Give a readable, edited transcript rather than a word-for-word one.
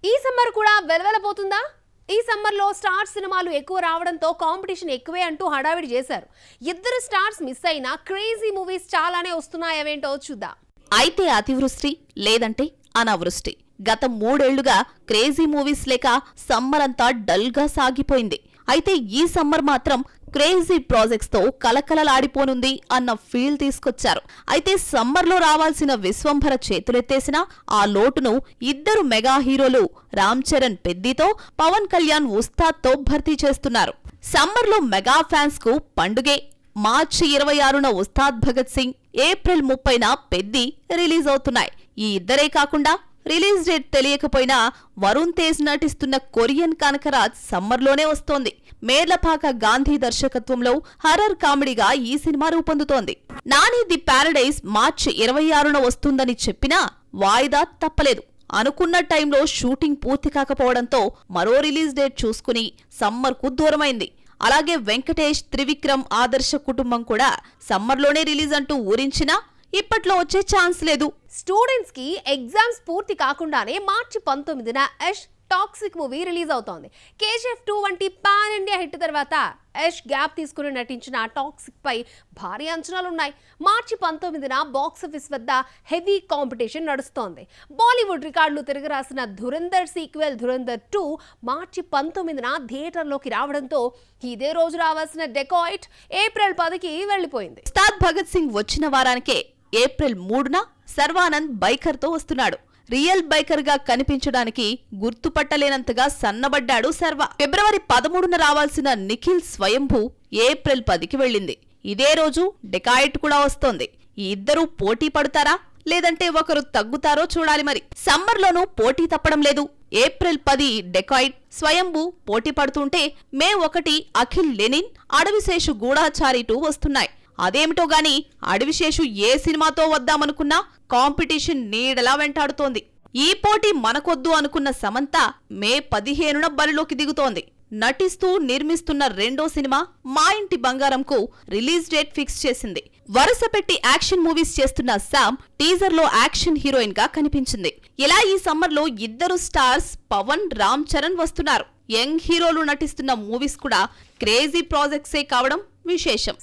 ఈ సమ్మర్ కూడా వెలవెలపోతుందా? ఈ సమ్మర్ లో స్టార్ సినిమాలు ఎక్కువ రావడంతో కాంపిటీషన్ ఎక్కువే అంటూ హడావిడి చేశారు. ఇద్దరు స్టార్స్ మిస్ అయినా క్రేజీ మూవీస్ చాలానే వస్తున్నాయేంటో చూద్దాం. అయితే అతివృష్టి లేదంటే అనావృష్టి. గత 3 ఏళ్లుగా క్రేజీ మూవీస్ లేక సమ్మర్ అంతా డల్ గా సాగిపోయింది. అయితే ఈ సమ్మర్ మాత్రం క్రేజీ ప్రాజెక్ట్స్ తో కలకలలాడిపోనుంది అన్న ఫీల్ తీసుకొచ్చారు. అయితే సమ్మర్ లో రావాల్సిన విశ్వంభర చేతులెత్తేసినా ఆ లోటును ఇద్దరు మెగా హీరోలు రామ్ చరణ్ పెద్దితో, పవన్ కళ్యాణ్ ఉస్తాద్ తో భర్తీ చేస్తున్నారు. సమ్మర్ లో మెగా ఫ్యాన్స్ కు పండుగే. మార్చి 26న ఉస్తాద్ భగత్ సింగ్, ఏప్రిల్ 30న పెద్ది రిలీజ్ అవుతున్నాయి. ఈ ఇద్దరే కాకుండా రిలీజ్ డేట్ తెలియకపోయినా వరుణ్ తేజ్ నటిస్తున్న కొరియన్ కనకరాజ్ సమ్మర్లోనే వస్తోంది. మేర్లపాక గాంధీ దర్శకత్వంలో హర్రర్ కామెడీగా ఈ సినిమా రూపొందుతోంది. నాని ది ప్యారడైజ్ మార్చి 26న వస్తుందని చెప్పినా వాయిదా తప్పలేదు. అనుకున్న టైంలో షూటింగ్ పూర్తి కాకపోవడంతో మరో రిలీజ్ డేట్ చూసుకుని సమ్మర్కు దూరమైంది. అలాగే వెంకటేష్, త్రివిక్రమ్ ఆదర్శ కుటుంబం కూడా సమ్మర్లోనే రిలీజ్ అంటూ ఊరించినా ఇప్పట్లో వచ్చే ఛాన్స్ లేదు. స్టూడెంట్స్ కి ఎగ్జామ్స్ పూర్తి కాకుండానే మార్చి 19న యష్ టాక్సిక్ మూవీ రిలీజ్ అవుతోంది. KGF 2 వంటి పాన్ ఇండియా హిట్ తర్వాత యష్ గ్యాప్ తీసుకుని నటించిన టాక్సిక్ పై భారీ అంచనాలున్నాయి. మార్చి 19న బాక్సాఫీస్ వద్ద హెవీ కాంపిటీషన్ నడుస్తోంది. బాలీవుడ్ రికార్డులు తిరగరాసిన ధురంధర్ సీక్వెల్ ధురంధర్ 2 మార్చి 19న థియేటర్లోకి రావడంతో ఇదే రోజు రావాల్సిన డెకాయిట్ ఏప్రిల్ 10కి వెళ్లిపోయింది. ఉస్తాద్ భగత్ సింగ్ వచ్చిన వారానికే ఏప్రిల్ 3న శర్వానంద్ బైకర్ తో వస్తున్నాడు. రియల్ బైకర్ గా కనిపించడానికి గుర్తుపట్టలేనంతగా సన్నబడ్డాడు శర్వ. ఫిబ్రవరి 13న రావాల్సిన నిఖిల్ స్వయంభూ ఏప్రిల్ 10కి వెళ్ళింది. ఇదే రోజు డెకాయిట్ కూడా వస్తోంది. ఈ ఇద్దరూ పోటీ పడతారా లేదంటే ఒకరు తగ్గుతారో చూడాలి. మరి సమ్మర్లోనూ పోటీ తప్పడం లేదు. ఏప్రిల్ 10 డెకాయిట్, స్వయంభూ పోటీ పడుతుంటే మే 1 అఖిల్ లెనిన్, అడవిశేషు గూఢాచారి 2 వస్తున్నాయి. అదేమిటో గాని అడవిశేషు ఏ సినిమాతో వద్దామనుకున్నా కాంపిటీషన్ నీడలా వెంటాడుతోంది. ఈ పోటీ మనకొద్దు అనుకున్న సమంత మే 15న బరిలోకి దిగుతోంది. నటిస్తూ నిర్మిస్తున్న రెండో సినిమా మా ఇంటి బంగారంకు రిలీజ్ డేట్ ఫిక్స్ చేసింది. వరుస పెట్టి యాక్షన్ మూవీస్ చేస్తున్న శామ్ టీజర్ లో యాక్షన్ హీరోయిన్ గా కనిపించింది. ఇలా ఈ సమ్మర్ లో ఇద్దరు స్టార్స్ పవన్, రామ్ చరణ్ వస్తున్నారు. యంగ్ హీరోలు నటిస్తున్న మూవీస్ కూడా క్రేజీ ప్రాజెక్ట్సే కావడం విశేషం.